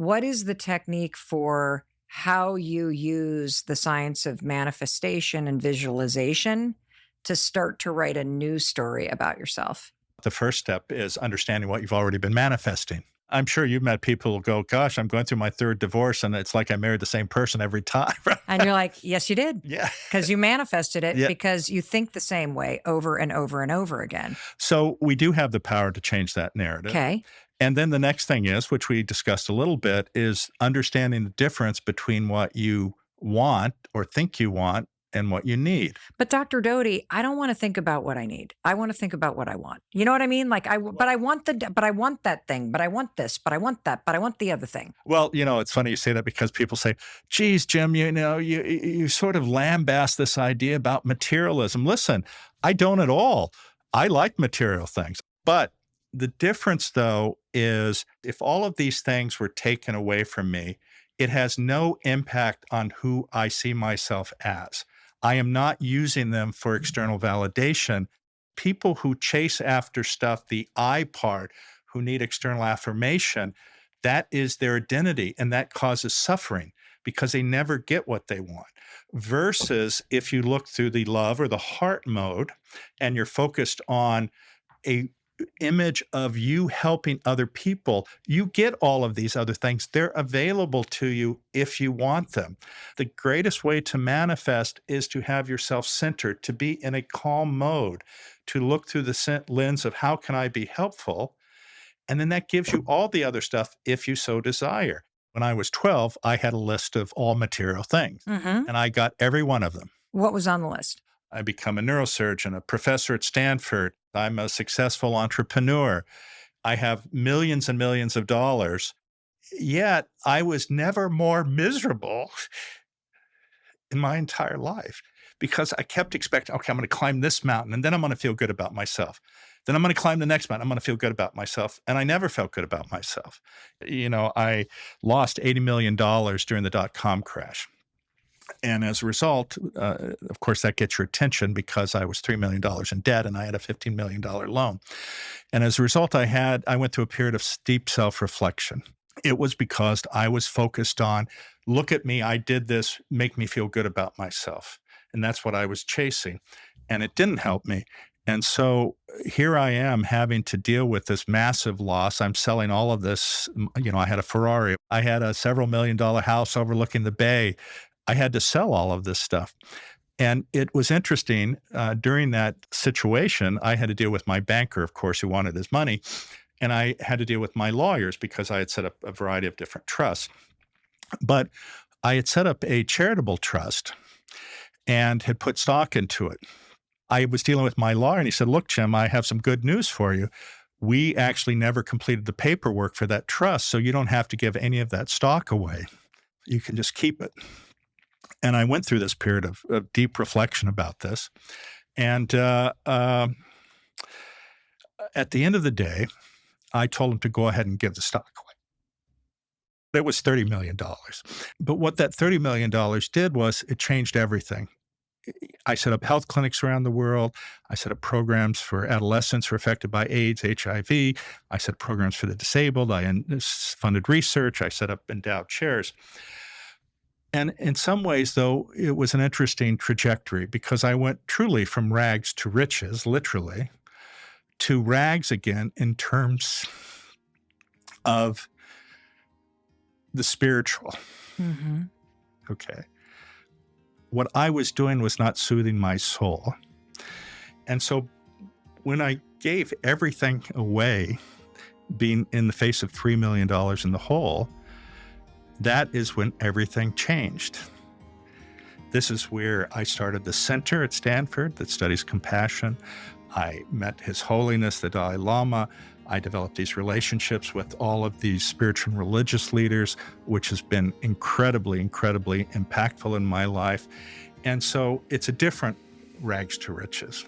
What is the technique for how you use the science of manifestation and visualization to start to write a new story about yourself? The first step is understanding what you've already been manifesting. I'm sure you've met people who go, gosh, I'm going through my third divorce and it's like I married the same person every time. And you're like, yes, you did. Yeah. Because you manifested it Yeah. because you think the same way over and over and over again. So we do have the power to change that narrative. Okay. And then the next thing is, which we discussed a little bit, is understanding the difference between what you want or think you want and what you need. But Dr. Doty, I don't want to think about what I need. I want to think about what I want. You know what I mean? Like but I want but I want that thing, but I want this, but I want that, but I want the other thing. Well, it's funny you say that because people say, geez, Jim, you sort of lambast this idea about materialism. Listen, I don't at all. I like material things. But the difference, though, is if all of these things were taken away from me, it has no impact on who I see myself as. I am not using them for external validation. People who chase after stuff, the I part, who need external affirmation, that is their identity, and that causes suffering because they never get what they want. Versus if you look through the love or the heart mode and you're focused on a image of you helping other people, you get all of these other things. They're available to you if you want them. The greatest way to manifest is to have yourself centered, to be in a calm mode, to look through the lens of how can I be helpful? And then that gives you all the other stuff if you so desire. When I was 12, I had a list of all material things, Hmm. and I got every one of them. What was on the list? I become a neurosurgeon, a professor at Stanford. I'm a successful entrepreneur. I have millions and millions of dollars. Yet I was never more miserable in my entire life because I kept expecting, okay, I'm going to climb this mountain and then I'm going to feel good about myself. Then I'm going to climb the next mountain. I'm going to feel good about myself. And I never felt good about myself. I lost $80 million during the dot-com crash. And as a result, of course, that gets your attention because I was $3 million in debt and I had a $15 million loan. And as a result, I went through a period of deep self-reflection. It was because I was focused on, look at me, I did this, make me feel good about myself. And that's what I was chasing. And it didn't help me. And so here I am having to deal with this massive loss. I'm selling all of this. I had a Ferrari. I had a several $1 million house overlooking the bay. I had to sell all of this stuff. And it was interesting. During that situation, I had to deal with my banker, of course, who wanted his money. And I had to deal with my lawyers because I had set up a variety of different trusts. But I had set up a charitable trust and had put stock into it. I was dealing with my lawyer and he said, look, Jim, I have some good news for you. We actually never completed the paperwork for that trust, so you don't have to give any of that stock away. You can just keep it. And I went through this period of deep reflection about this. And at the end of the day, I told him to go ahead and give the stock away. It was $30 million. But what that $30 million did was it changed everything. I set up health clinics around the world. I set up programs for adolescents who are affected by AIDS, HIV. I set up programs for the disabled. I funded research. I set up endowed chairs. And in some ways, though, it was an interesting trajectory because I went truly from rags to riches, literally, to rags again in terms of the spiritual. Mm-hmm. Okay. What I was doing was not soothing my soul. And so when I gave everything away, being in the face of $3 million in the hole, that is when everything changed. This is where I started the center at Stanford that studies compassion. I met His Holiness, the Dalai Lama. I developed these relationships with all of these spiritual and religious leaders, which has been incredibly, incredibly impactful in my life. And so it's a different rags to riches.